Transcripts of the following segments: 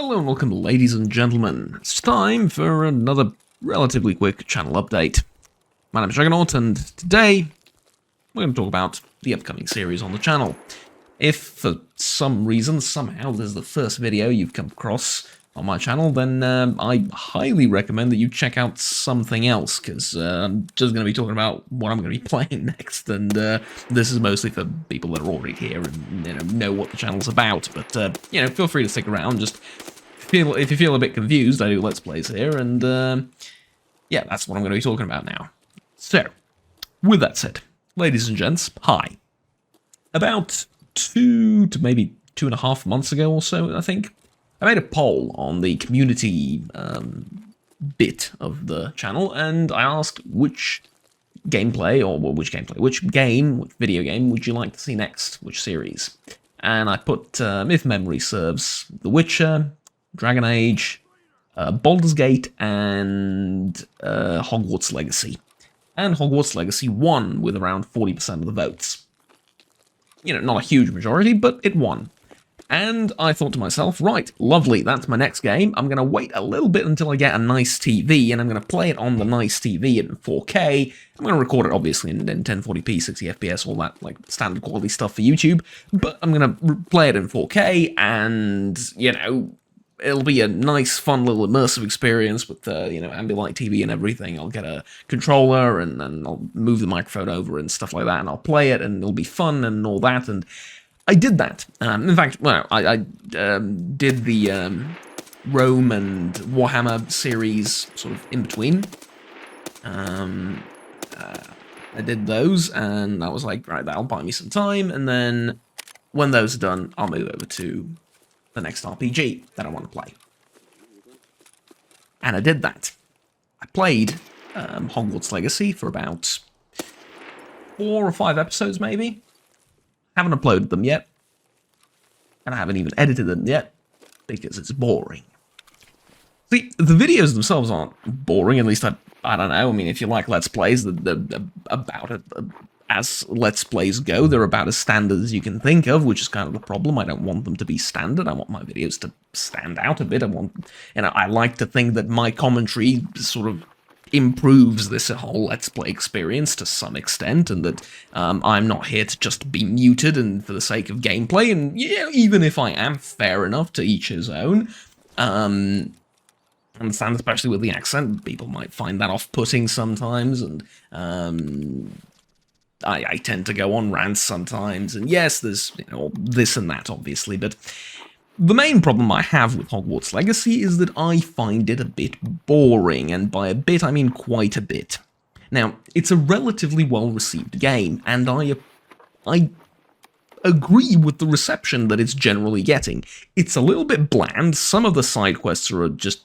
Hello and welcome, ladies and gentlemen. It's time for another relatively quick channel update. My name is Juggernaut, and today we're going to talk about the upcoming series on the channel. If for some reason, somehow, this is the first video you've come across on my channel, then I highly recommend that you check out something else, because I'm just going to be talking about what I'm going to be playing next, and this is mostly for people that are already here and know what the channel's about. But feel free to stick around. Just if you feel a bit confused, I do Let's Plays here, and yeah, that's what I'm going to be talking about now. So, with that said, ladies and gents, hi. About 2 to maybe 2.5 months ago or so, I think, I made a poll on the community bit of the channel, and I asked which game, which video game would you like to see next, which series? And I put, if memory serves, The Witcher, Dragon Age, Baldur's Gate, and Hogwarts Legacy. And Hogwarts Legacy won with around 40% of the votes. You know, not a huge majority, but it won. And I thought to myself, right, lovely, that's my next game. I'm going to wait a little bit until I get a nice TV, and I'm going to play it on the nice TV in 4K. I'm going to record it, obviously, in 1040p, 60 FPS, all that, like, standard quality stuff for YouTube. But I'm going to play it in 4K, and, you know, it'll be a nice, fun little immersive experience with, Ambilight TV and everything. I'll get a controller, and then I'll move the microphone over and stuff like that, and I'll play it, and it'll be fun and all that, and I did that. In fact, well, I did the Rome and Warhammer series sort of in between. I did those, and I was like, right, that'll buy me some time, and then when those are done, I'll move over to the next RPG that I want to play. And I did that. I played Hogwarts Legacy for about 4 or 5 episodes, maybe. Haven't uploaded them yet, and I haven't even edited them yet, because it's boring. See, the videos themselves aren't boring, at least I don't know. I mean, if you like Let's Plays, they're about it, as Let's Plays go, they're about as standard as you can think of, which is kind of the problem. I don't want them to be standard. I want my videos to stand out a bit. I like to think that my commentary sort of improves this whole Let's Play experience to some extent, and that I'm not here to just be muted and for the sake of gameplay, and yeah, even if I am, fair enough, to each his own. Understand, especially with the accent, people might find that off-putting sometimes, and I tend to go on rants sometimes, and yes, there's, this and that, obviously, but the main problem I have with Hogwarts Legacy is that I find it a bit boring, and by a bit I mean quite a bit. Now, it's a relatively well-received game, and I agree with the reception that it's generally getting. It's a little bit bland. Some of the side quests are just,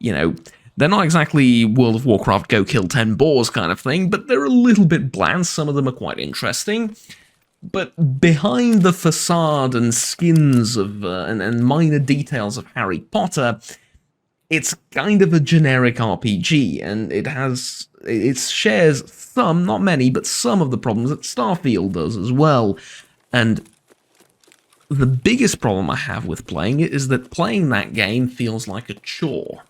they're not exactly World of Warcraft go kill 10 boars kind of thing, but they're a little bit bland. Some of them are quite interesting. But behind the facade and skins of and minor details of Harry Potter, it's kind of a generic RPG, and it shares some, not many, but some of the problems that Starfield does as well. And the biggest problem I have with playing it is that playing that game feels like a chore.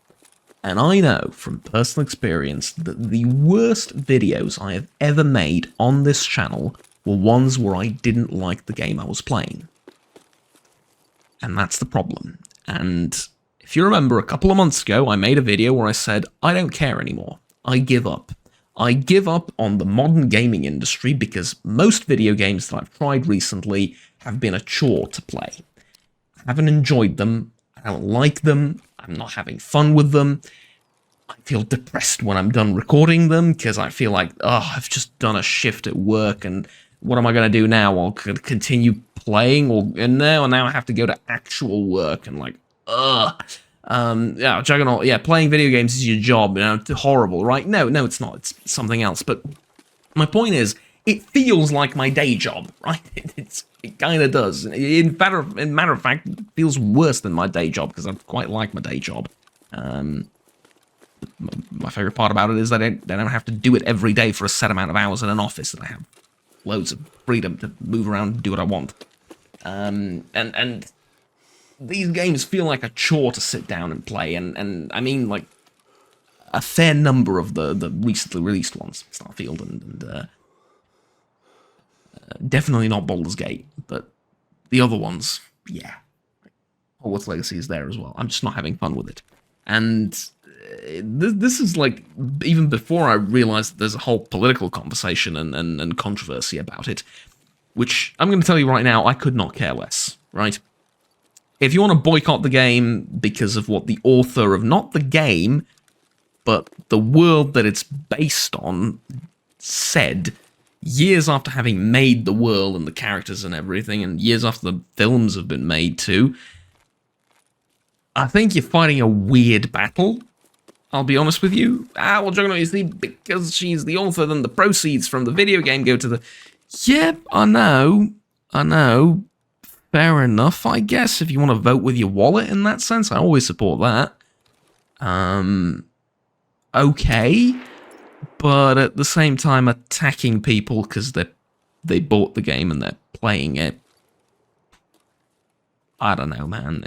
And I know from personal experience that the worst videos I have ever made on this channel were ones where I didn't like the game I was playing. And that's the problem. And if you remember, a couple of months ago, I made a video where I said, I don't care anymore. I give up. I give up on the modern gaming industry because most video games that I've tried recently have been a chore to play. I haven't enjoyed them. I don't like them. I'm not having fun with them. I feel depressed when I'm done recording them because I feel like, I've just done a shift at work, and what am I going to do now? I'll continue playing, and now I have to go to actual work, and like, yeah, Juggernaut, yeah, playing video games is your job, horrible, right? No, it's not, it's something else, but my point is, it feels like my day job, right? It kind of does. In matter of fact, it feels worse than my day job, because I quite like my day job. My favorite part about it is that I don't have to do it every day for a set amount of hours in an office, and I have loads of freedom to move around and do what I want. And these games feel like a chore to sit down and play, and I mean, like, a fair number of the recently released ones, Starfield and definitely not Baldur's Gate, but the other ones, yeah. Hogwarts Legacy is there as well. I'm just not having fun with it. And this is like, even before I realized that there's a whole political conversation and controversy about it, which I'm going to tell you right now, I could not care less, right? If you want to boycott the game because of what the author of not the game, but the world that it's based on said, years after having made the world and the characters and everything, and years after the films have been made too, I think you're fighting a weird battle. I'll be honest with you. Well, Juggernaut, you see, because she's the author, then the proceeds from the video game go to the... Yep, I know. Fair enough, I guess, if you want to vote with your wallet in that sense. I always support that. Okay. But at the same time, attacking people because they bought the game and they're playing it... I don't know, man.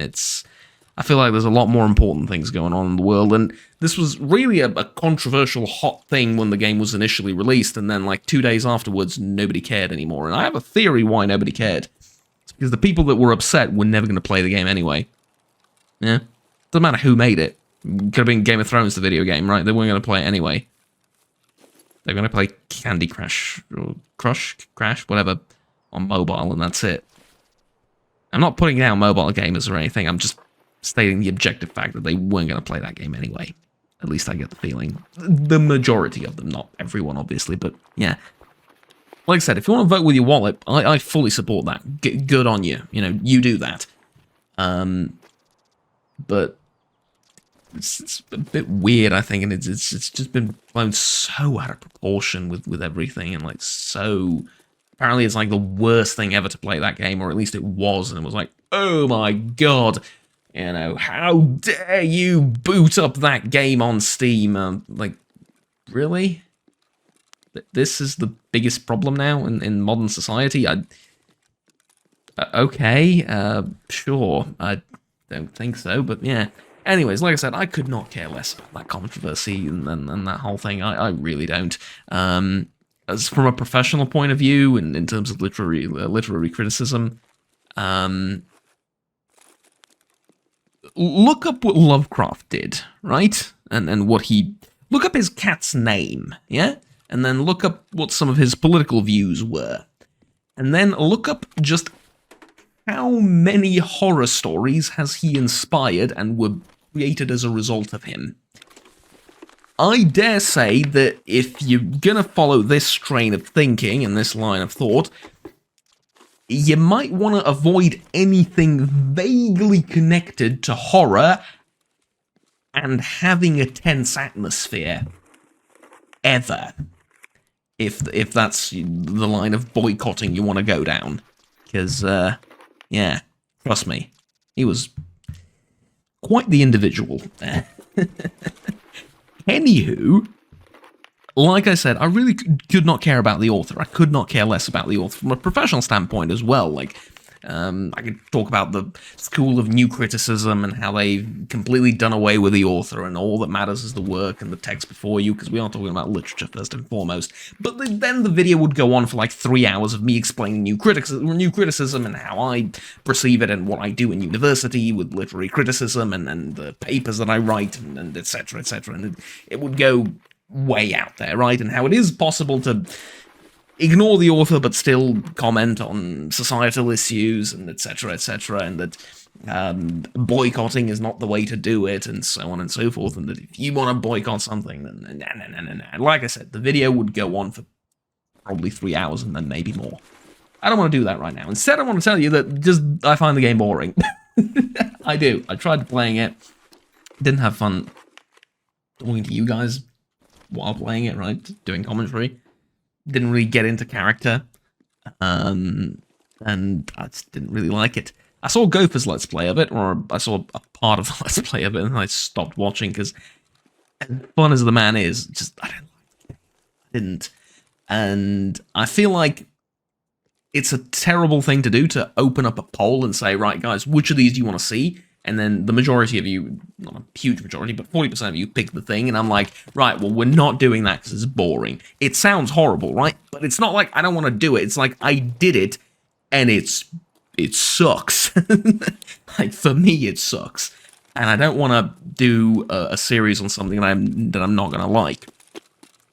I feel like there's a lot more important things going on in the world, and this was really a controversial, hot thing when the game was initially released, and then, like, 2 days afterwards, nobody cared anymore. And I have a theory why nobody cared. It's because the people that were upset were never going to play the game anyway. Yeah? Doesn't matter who made it. Could have been Game of Thrones, the video game, right? They weren't going to play it anyway. They're going to play Candy Crush, or Crash, whatever, on mobile, and that's it. I'm not putting down mobile gamers or anything, I'm just stating the objective fact that they weren't going to play that game anyway. At least I get the feeling. The majority of them, not everyone, obviously, but yeah. Like I said, if you want to vote with your wallet, I fully support that. Good on you. You know, you do that. But it's a bit weird, I think, and it's just been blown so out of proportion with everything, and like so... Apparently it's like the worst thing ever to play that game, or at least it was, and it was like, oh my god... You know, how dare you boot up that game on Steam? Like, really? This is the biggest problem now in modern society? Okay, sure. I don't think so, but yeah. Anyways, like I said, I could not care less about that controversy and that whole thing. I really don't. As from a professional point of view, and in terms of literary criticism, look up what Lovecraft did, right? And what he... Look up his cat's name, yeah? And then look up what some of his political views were. And then look up just how many horror stories has he inspired and were created as a result of him. I dare say that if you're gonna follow this train of thinking and this line of thought, you might want to avoid anything vaguely connected to horror and having a tense atmosphere. Ever. If that's the line of boycotting you want to go down. Because, yeah, trust me, he was quite the individual. Anywho... Like I said, I really could not care about the author. I could not care less about the author from a professional standpoint as well. Like, I could talk about the school of new criticism and how they've completely done away with the author and all that matters is the work and the text before you, because we are talking about literature first and foremost. But then the video would go on for like 3 hours of me explaining new criticism and how I perceive it and what I do in university with literary criticism and the papers that I write and et cetera, etc. And it would go... way out there, right? And how it is possible to ignore the author but still comment on societal issues and etc, and that boycotting is not the way to do it, and so on and so forth, and that if you want to boycott something, then nah. Like I said, the video would go on for probably 3 hours and then maybe more. I don't want to do that right now. Instead, I want to tell you that just I find the game boring. I do. I tried playing it. Didn't have fun talking to you guys while playing it, right? Doing commentary. Didn't really get into character. And I just didn't really like it. I saw Gopher's Let's Play of it, or I saw a part of the Let's Play of it, and I stopped watching, because as fun as the man is, just, I didn't like it. I didn't. And I feel like it's a terrible thing to do, to open up a poll and say, right, guys, which of these do you want to see? And then the majority of you, not a huge majority, but 40% of you pick the thing. And I'm like, right, well, we're not doing that because it's boring. It sounds horrible, right? But it's not like I don't want to do it. It's like I did it and it sucks. Like, for me, it sucks. And I don't want to do a series on something that I'm not going to like.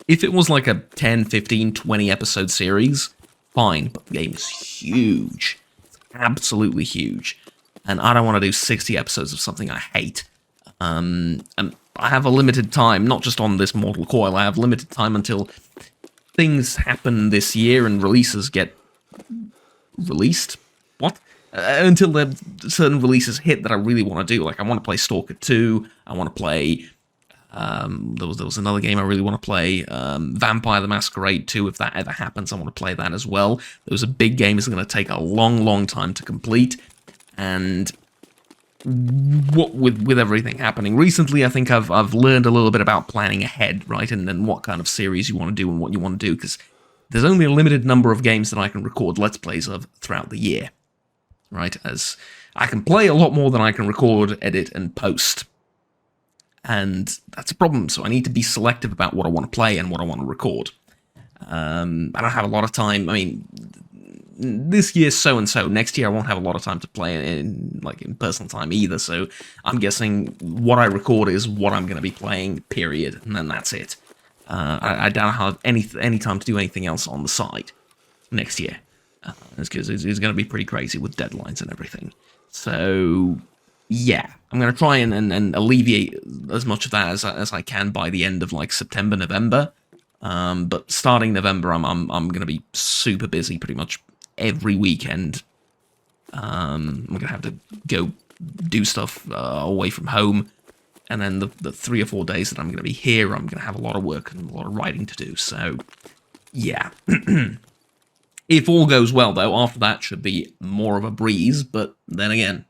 If it was like a 10, 15, 20 episode series, fine, but the game is huge. It's absolutely huge. And I don't want to do 60 episodes of something I hate. And I have a limited time, not just on this Mortal Coil, I have limited time until things happen this year and releases get released? What? Until the certain releases hit that I really want to do. Like, I want to play Stalker 2, I want to play... there was another game I really want to play, Vampire the Masquerade 2. If that ever happens, I want to play that as well. Those are big games that are going to take a long time to complete. And what with everything happening recently, I think I've learned a little bit about planning ahead, right? And then what kind of series you want to do and what you want to do, because there's only a limited number of games that I can record Let's Plays of throughout the year, right? As I can play a lot more than I can record, edit, and post. And that's a problem, so I need to be selective about what I want to play and what I want to record. I don't have a lot of time. I mean, this year's so-and-so. Next year I won't have a lot of time to play in personal time either, so I'm guessing what I record is what I'm going to be playing, period, and then that's it. I don't have any time to do anything else on the side next year. Because it's going to be pretty crazy with deadlines and everything. So... yeah, I'm going to try and alleviate as much of that as I can by the end of, like, September, November. But starting November, I'm going to be super busy pretty much every weekend. I'm going to have to go do stuff away from home. And then the 3 or 4 days that I'm going to be here, I'm going to have a lot of work and a lot of writing to do. So, yeah. If all goes well, though, after that should be more of a breeze. But then again...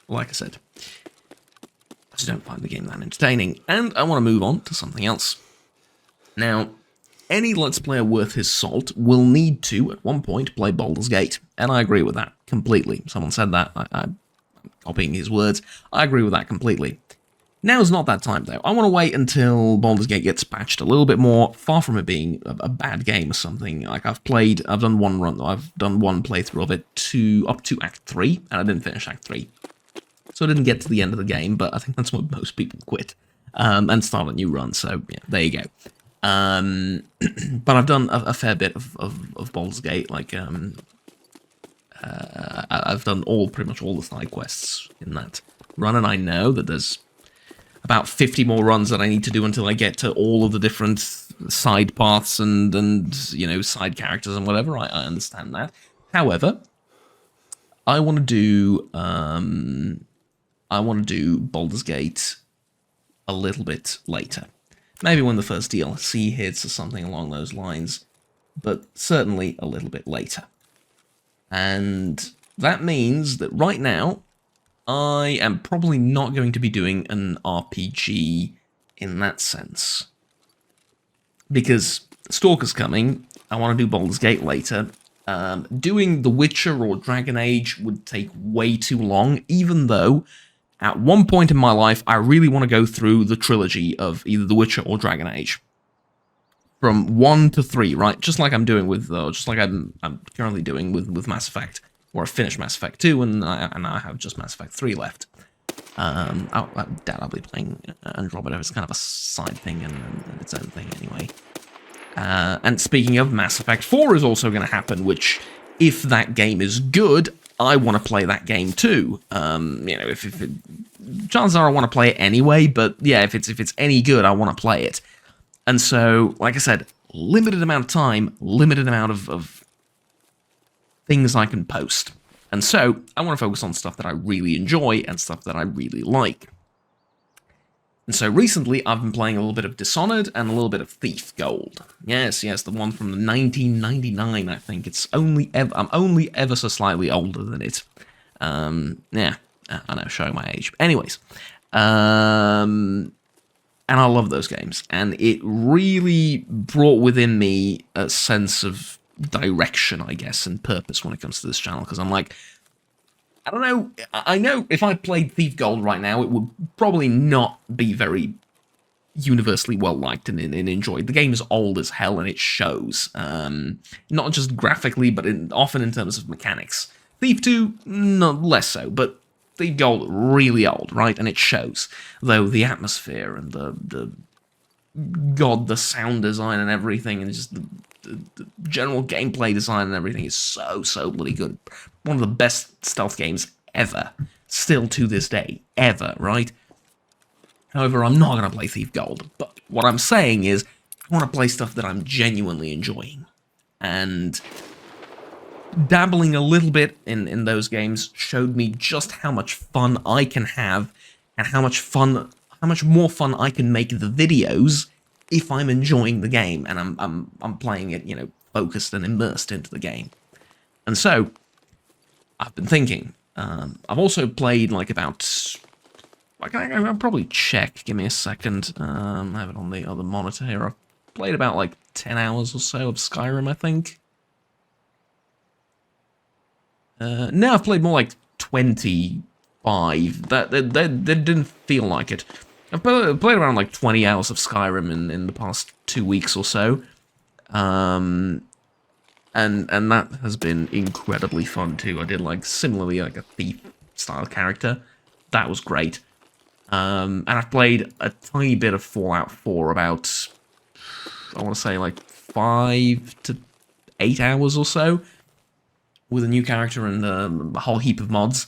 like I said, I just don't find the game that entertaining, and I want to move on to something else. Now, any Let's Player worth his salt will need to, at one point, play Baldur's Gate, and I agree with that completely. Someone said that, I'm copying his words. I agree with that completely. Now's not that time, though. I want to wait until Baldur's Gate gets patched a little bit more, far from it being a bad game or something. Like, I've done one playthrough of it up to Act 3, and I didn't finish Act 3. So I didn't get to the end of the game, but I think that's where most people quit, and start a new run, so yeah, there you go. But I've done a fair bit of Baldur's Gate, like, I've done pretty much all the side quests in that run, and I know that there's about 50 more runs that I need to do until I get to all of the different side paths and you know, side characters and whatever. I understand that. However, I want to do Baldur's Gate a little bit later. Maybe when the first DLC hits or something along those lines, but certainly a little bit later. And that means that right now, I am probably not going to be doing an RPG in that sense. Because Stalker's coming, I want to do Baldur's Gate later. Doing The Witcher or Dragon Age would take way too long, even though at one point in my life, I really want to go through the trilogy of either The Witcher or Dragon Age. From 1 to 3, right? Just like I'm doing with, just like I'm currently doing with Mass Effect. Or I finished Mass Effect 2, and I have just Mass Effect 3 left. I doubt I'll be playing Andromeda. It's kind of a side thing and its own thing anyway. And speaking of, Mass Effect 4 is also going to happen, which, if that game is good, I want to play that game too. You know, if chances are I want to play it anyway, but yeah, if it's any good, I want to play it. And so, like I said, limited amount of time, limited amount of things I can post. And so, I want to focus on stuff that I really enjoy and stuff that I really like. And so recently, I've been playing a little bit of Dishonored and a little bit of Thief Gold. Yes, the one from 1999, I think. I'm only ever so slightly older than it. Yeah, I know, showing my age. Anyways, And I love those games. And it really brought within me a sense of direction, I guess, and purpose when it comes to this channel. Because I'm like, I don't know. I know if I played Thief Gold right now, it would probably not be very universally well liked and enjoyed. The game is old as hell, and it shows. Not just graphically, but often in terms of mechanics. Thief 2, not less so, but Thief Gold really old, right? And it shows. Though the atmosphere and the sound design and everything, and just the general gameplay design and everything is so bloody good. One of the best stealth games ever. Still to this day. Ever, right? However, I'm not going to play Thief Gold. But what I'm saying is, I want to play stuff that I'm genuinely enjoying. And dabbling a little bit in those games showed me just how much fun I can have, and how much more fun I can make the videos if I'm enjoying the game and I'm playing it, you know, focused and immersed into the game. And so I've been thinking. I've also played like about. I'll probably check. Give me a second. I have it on the other monitor here. I've played about like 10 hours or so of Skyrim, I think. No, I've played more like 25. That didn't feel like it. I've played around like 20 hours of Skyrim in the past 2 weeks or so. And that has been incredibly fun too. I did like similarly like a thief style character. That was great. And I've played a tiny bit of Fallout 4, about, I want to say like 5 to 8 hours or so, with a new character and a whole heap of mods.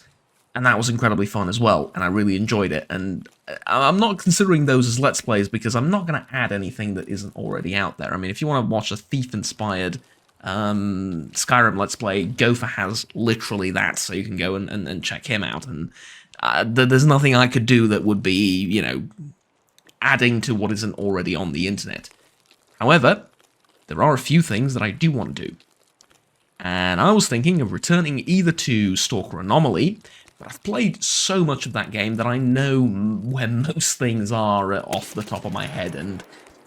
And that was incredibly fun as well, and I really enjoyed it. And I'm not considering those as Let's Plays because I'm not going to add anything that isn't already out there. I mean, if you want to watch a Thief-inspired Skyrim Let's Play, Gopher has literally that, so you can go and check him out. And there's nothing I could do that would be, you know, adding to what isn't already on the internet. However, there are a few things that I do want to do. And I was thinking of returning either to Stalker Anomaly, but I've played so much of that game that I know where most things are off the top of my head, and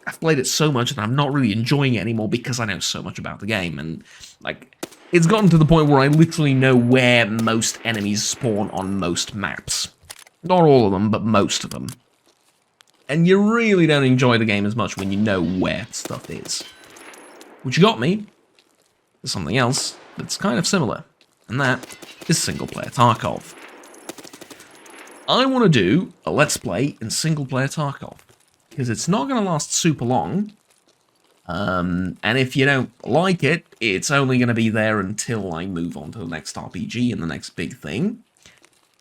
I've played it so much that I'm not really enjoying it anymore because I know so much about the game, and, like, it's gotten to the point where I literally know where most enemies spawn on most maps. Not all of them, but most of them. And you really don't enjoy the game as much when you know where stuff is. Which got me to something else that's kind of similar, and that is single-player Tarkov. I want to do a Let's Play in single-player Tarkov, because it's not going to last super long, and if you don't like it, it's only going to be there until I move on to the next RPG and the next big thing.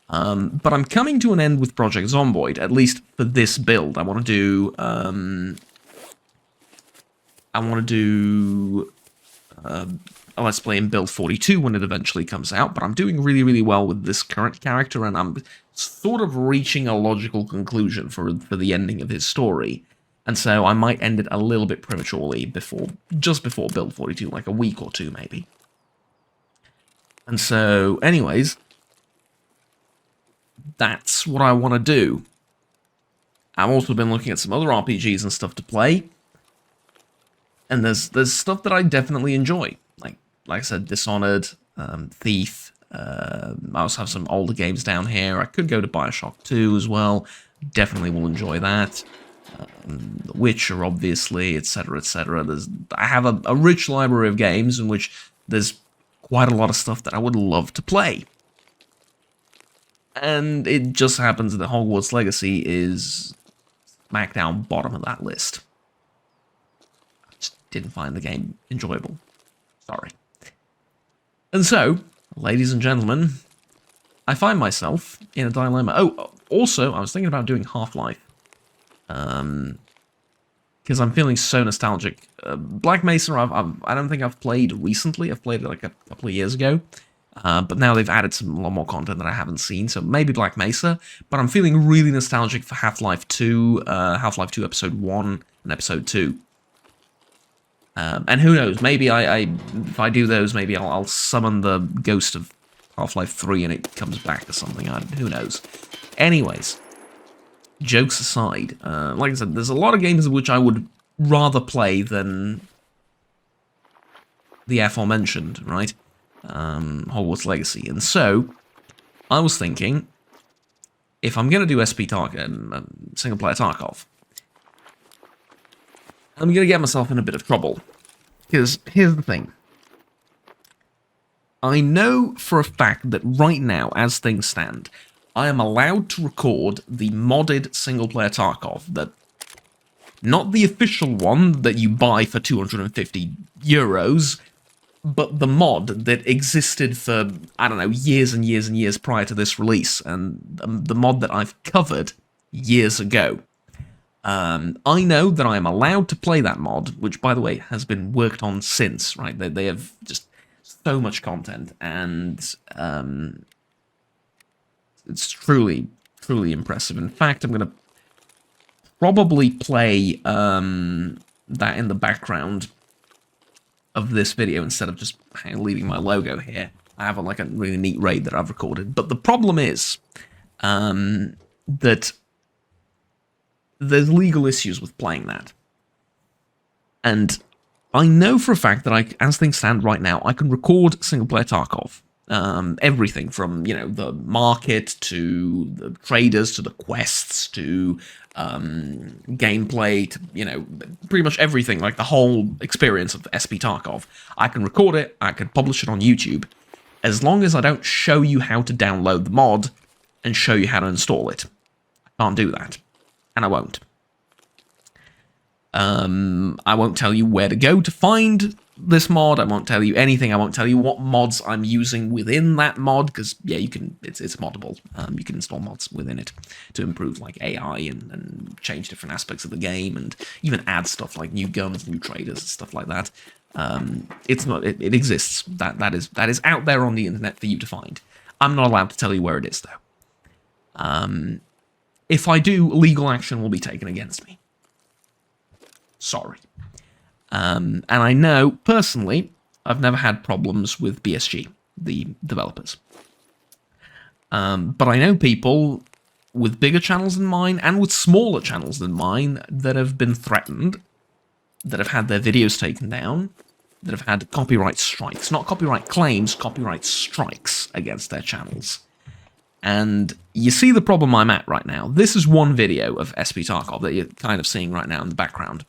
But I'm coming to an end with Project Zomboid, at least for this build. I want to do a Let's Play in Build 42 when it eventually comes out, but I'm doing really well with this current character, and I'm sort of reaching a logical conclusion for the ending of his story. And so I might end it a little bit prematurely just before Build 42, like a week or two maybe. And so, anyways, that's what I want to do. I've also been looking at some other RPGs and stuff to play, and there's stuff that I definitely enjoy. Like I said, Dishonored, Thief. I also have some older games down here. I could go to Bioshock 2 as well. Definitely will enjoy that. The Witcher, obviously, etc., etc. I have a rich library of games in which there's quite a lot of stuff that I would love to play. And it just happens that Hogwarts Legacy is smack down bottom of that list. I just didn't find the game enjoyable. Sorry. And so, ladies and gentlemen, I find myself in a dilemma. Oh, also, I was thinking about doing Half-Life. Because I'm feeling so nostalgic. Black Mesa, I don't think I've played recently. I've played it like a couple of years ago. But now they've added a lot more content that I haven't seen, so maybe Black Mesa. But I'm feeling really nostalgic for Half-Life 2, Half-Life 2 Episode 1 and Episode 2. And who knows, maybe if I do those, maybe I'll summon the ghost of Half-Life 3 and it comes back or something. Who knows. Anyways, jokes aside, like I said, there's a lot of games which I would rather play than the aforementioned, right? Hogwarts Legacy. And so, I was thinking, if I'm going to do SP Tarkov, single-player Tarkov, I'm going to get myself in a bit of trouble. Because here's the thing. I know for a fact that right now, as things stand, I am allowed to record the modded single-player Tarkov, not the official one that you buy for 250 euros, but the mod that existed for, I don't know, years and years and years prior to this release, and the mod that I've covered years ago. I know that I am allowed to play that mod, which, by the way, has been worked on since, right? They have just so much content, and it's truly, truly impressive. In fact, I'm going to probably play that in the background of this video instead of just leaving my logo here. I have a really neat raid that I've recorded. But the problem is that there's legal issues with playing that. And I know for a fact that as things stand right now, I can record single-player Tarkov. Everything from, the market to the traders to the quests to gameplay to, pretty much everything, like the whole experience of SP Tarkov. I can record it, I can publish it on YouTube, as long as I don't show you how to download the mod and show you how to install it. I can't do that, and I won't. I won't tell you where to go to find this mod. I won't tell you anything. I won't tell you what mods I'm using within that mod, because, yeah, you can. It's moddable. You can install mods within it to improve, like, AI and change different aspects of the game, and even add stuff like new guns, new traders, and stuff like that. It's not. It exists. That is out there on the internet for you to find. I'm not allowed to tell you where it is, though. If I do, legal action will be taken against me. Sorry. And I know, personally, I've never had problems with BSG, the developers. But I know people with bigger channels than mine, and with smaller channels than mine, that have been threatened, that have had their videos taken down, that have had copyright strikes. Not copyright claims, copyright strikes against their channels. And you see the problem I'm at right now. This is one video of SP Tarkov that you're kind of seeing right now in the background.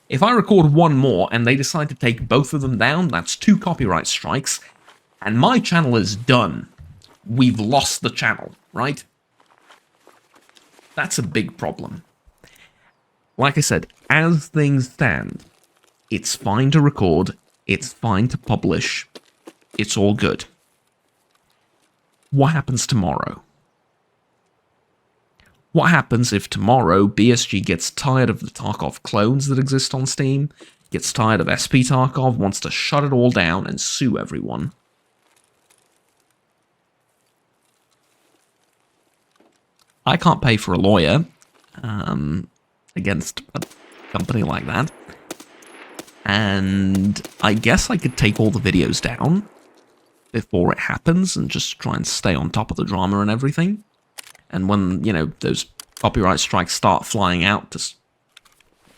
If I record one more and they decide to take both of them down, that's 2 copyright strikes, and my channel is done. We've lost the channel, right? That's a big problem. Like I said, as things stand, it's fine to record, it's fine to publish, it's all good. What happens tomorrow? What happens if tomorrow BSG gets tired of the Tarkov clones that exist on Steam, gets tired of SP Tarkov, wants to shut it all down and sue everyone? I can't pay for a lawyer against a company like that. And I guess I could take all the videos down before it happens and just try and stay on top of the drama and everything. And when, those copyright strikes start flying out, just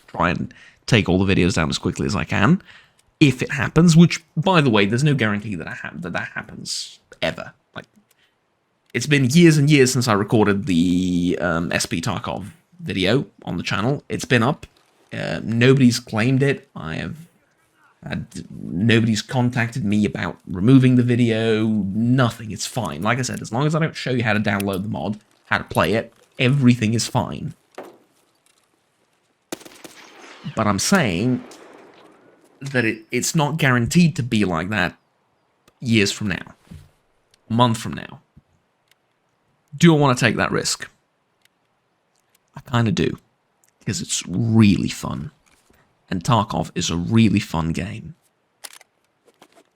try and take all the videos down as quickly as I can. If it happens, which, by the way, there's no guarantee that that happens ever. Like, it's been years and years since I recorded the SP Tarkov video on the channel. It's been up. Nobody's claimed it. Nobody's contacted me about removing the video. Nothing. It's fine. Like I said, as long as I don't show you how to download the mod, how to play it, everything is fine. But I'm saying that it's not guaranteed to be like that years from now, a month from now. Do I want to take that risk? I kind of do, because it's really fun. And Tarkov is a really fun game.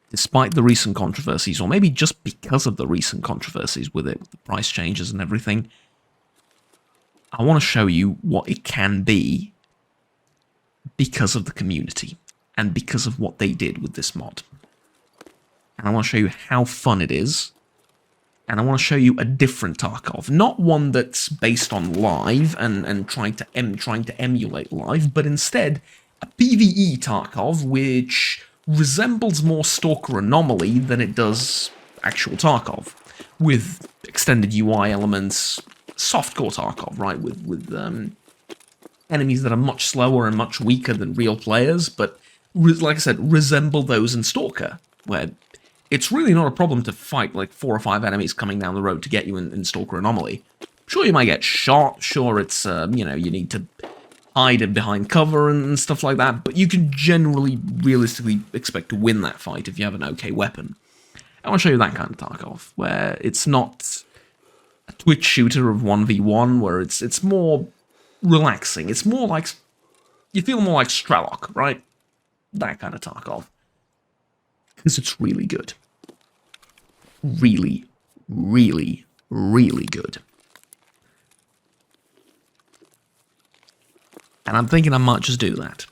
Despite the recent controversies, or maybe just because of the recent controversies with it, the price changes and everything, I want to show you what it can be because of the community and because of what they did with this mod. And I want to show you how fun it is And I want to show you a different Tarkov, not one that's based on live and trying to emulate live, but instead a PvE Tarkov which resembles more Stalker Anomaly than it does actual Tarkov, with extended UI elements, softcore Tarkov, right? With enemies that are much slower and much weaker than real players, but like I said, resemble those in Stalker, where it's really not a problem to fight like 4 or 5 enemies coming down the road to get you in Stalker Anomaly. Sure, you might get shot, sure it's, you know, you need to hide behind cover and stuff like that, but you can generally, realistically expect to win that fight if you have an okay weapon. I want to show you that kind of Tarkov, where it's not a Twitch shooter of 1v1, where it's more relaxing. It's more like, you feel more like Strelok, right? That kind of Tarkov. Because it's really good. Really, really, really good. And I'm thinking I might just do that.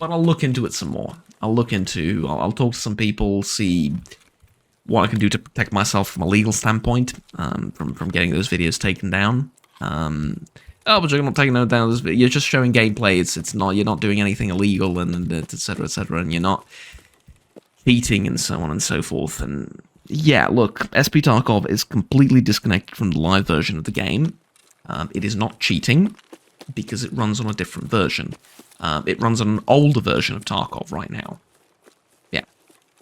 But I'll look into it some more. I'll talk to some people, see what I can do to protect myself from a legal standpoint, from getting those videos taken down. Oh, but you're not taking them down. You're just showing gameplay. It's not. You're not doing anything illegal, and etc. etc. And you're not cheating and so on and so forth. And yeah, look, SP Tarkov is completely disconnected from the live version of the game. It is not cheating because it runs on a different version. It runs on an older version of Tarkov right now. Yeah,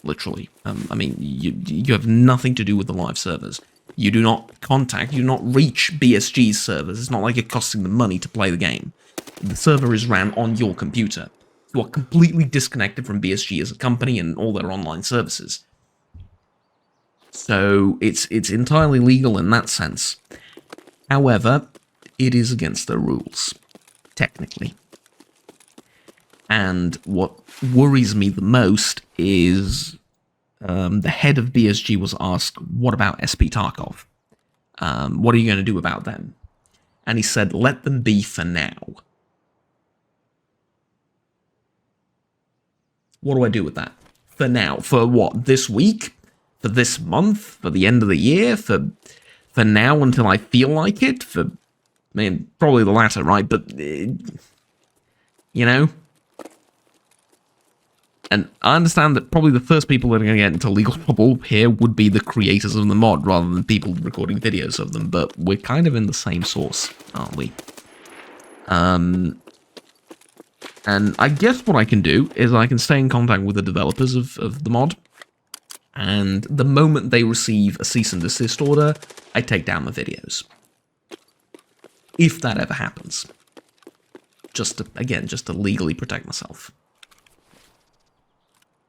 literally. I mean, you have nothing to do with the live servers. You do not reach BSG's servers. It's not like you're costing them money to play the game. The server is ran on your computer. You are completely disconnected from BSG as a company and all their online services. So it's entirely legal in that sense. However, it is against the rules, technically. And what worries me the most is the head of BSG was asked, what about SP Tarkov? What are you going to do about them? And he said, let them be for now. What do I do with that? For now. For what? This week? For this month? For the end of the year? For now until I feel like it? I mean, probably the latter, right? But, you know? And I understand that probably the first people that are going to get into legal trouble here would be the creators of the mod, rather than people recording videos of them, but we're kind of in the same source, aren't we? And I guess what I can do is I can stay in contact with the developers of the mod, and the moment they receive a cease and desist order, I take down the videos. If that ever happens. Just to legally protect myself.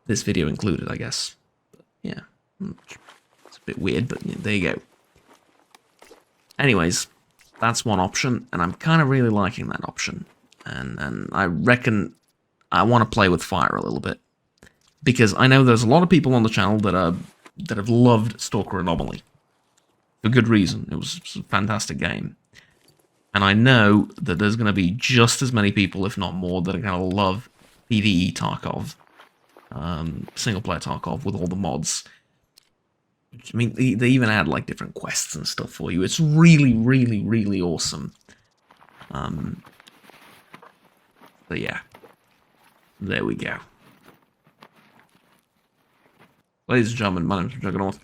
This video included, I guess. But, yeah. It's a bit weird, but yeah, there you go. Anyways, that's one option, and I'm kind of really liking that option. And I reckon I want to play with fire a little bit. Because I know there's a lot of people on the channel that have loved Stalker Anomaly. For good reason. It was a fantastic game. And I know that there's going to be just as many people, if not more, that are going to love PvE Tarkov. Single-player Tarkov with all the mods. I mean, they even add, like, different quests and stuff for you. It's really, really, really awesome. But yeah. There we go. Ladies and gentlemen, my name is Juggernaut.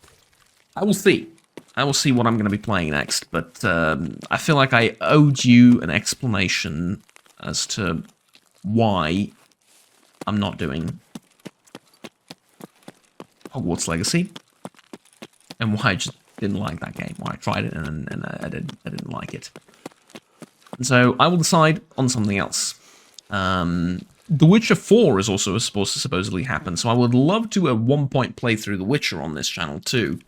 I will see. I will see what I'm going to be playing next, but I feel like I owed you an explanation as to why I'm not doing Hogwarts Legacy, and why I just didn't like that game. Why I tried it and I didn't like it. And so I will decide on something else. The Witcher 4 is also supposed to supposedly happen, so I would love to at one point play through The Witcher on this channel too.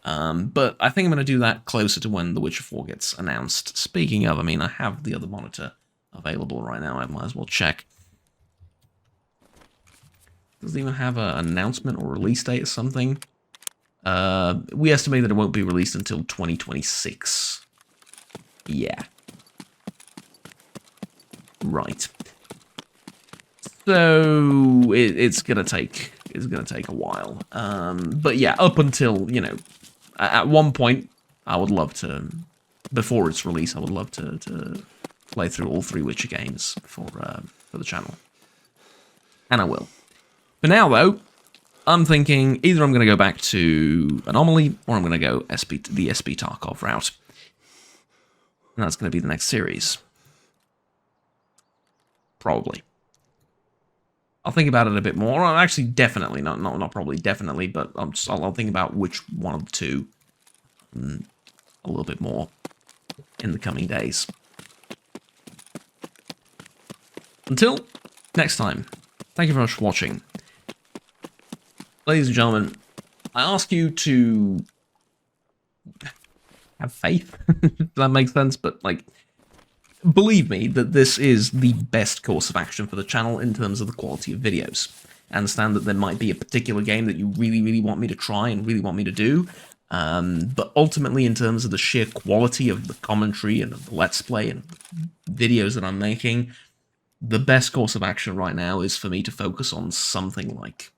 But I think I'm going to do that closer to when The Witcher 4 gets announced. Speaking of, I mean, I have the other monitor available right now. I might as well check. Does it even have an announcement or release date or something? We estimate that it won't be released until 2026. Yeah. Right. So it's gonna take a while. But yeah, up until, you know, At one point, I would love to, before its release, I would love to play through all 3 Witcher games for the channel. And I will. For now, though, I'm thinking either I'm going to go back to Anomaly, or I'm going to go the SP Tarkov route. And that's going to be the next series. Probably. I'll think about it a bit more. Actually, definitely. Not probably, definitely. But I'll think about which one of the two a little bit more in the coming days. Until next time, thank you very much for watching. Ladies and gentlemen, I ask you to have faith, if that makes sense, but, like, believe me that this is the best course of action for the channel in terms of the quality of videos. I understand that there might be a particular game that you really, really want me to try and really want me to do, but ultimately in terms of the sheer quality of the commentary and of the Let's Play and videos that I'm making, the best course of action right now is for me to focus on something like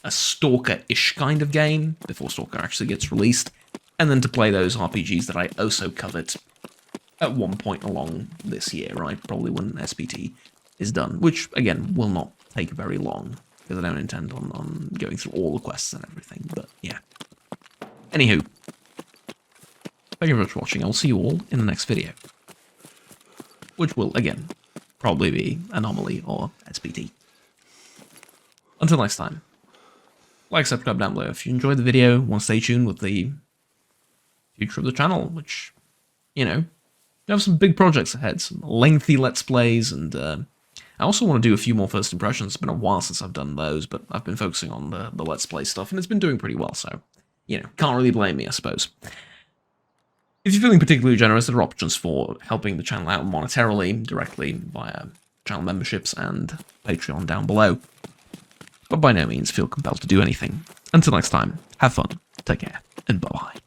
a Stalker-ish kind of game, before Stalker actually gets released, and then to play those RPGs that I also covered at one point along this year, right? Probably when SPT is done, which, again, will not take very long, because I don't intend on going through all the quests and everything, but yeah. Anywho, thank you very much for watching. I'll see you all in the next video, which will, again, probably be Anomaly or SPT. Until next time, like, subscribe down below if you enjoyed the video, want to stay tuned with the future of the channel, which, you know, we have some big projects ahead, some lengthy Let's Plays, and I also want to do a few more first impressions. It's been a while since I've done those, but I've been focusing on the Let's Play stuff, and it's been doing pretty well, so, you know, can't really blame me, I suppose. If you're feeling particularly generous, there are options for helping the channel out monetarily, directly via channel memberships and Patreon down below. But by no means feel compelled to do anything. Until next time, have fun, take care, and bye-bye.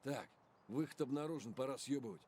Так, выход обнаружен, пора съебывать.